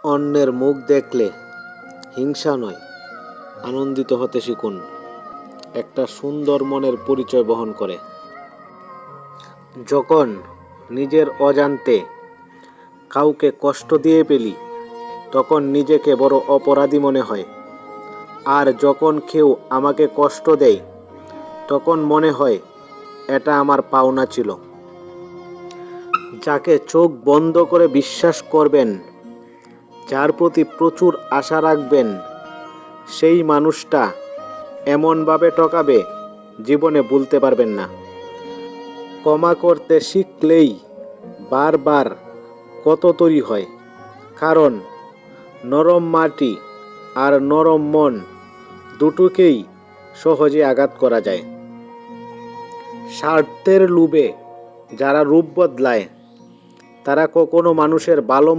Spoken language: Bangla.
অন্যের মুখ দেখলে হিংসা নয়, আনন্দিত হতে শিখুন। একটা সুন্দর মনের পরিচয় বহন করে। যখন নিজের অজান্তে কাউকে কষ্ট দিয়ে ফেলি, তখন নিজেকে বড় অপরাধী মনে হয়। আর যখন কেউ আমাকে কষ্ট দেয়, তখন মনে হয় এটা আমার পাওনা ছিল। যাকে চোখ বন্ধ করে বিশ্বাস করবেন, যার প্রতি প্রচুর আশা রাখবেন, সেই মানুষটা এমনভাবে ঠকাবে জীবনে ভুলতে পারবেন না। ক্ষমা করতে শিখলেই বারবার কত তৈরি হয়, কারণ নরম মাটি আর নরম মন দুটোকেই সহজে আঘাত করা যায়। স্বার্থের লোভে যারা রূপ বদলায়, তারা কখনো মানুষের ভালো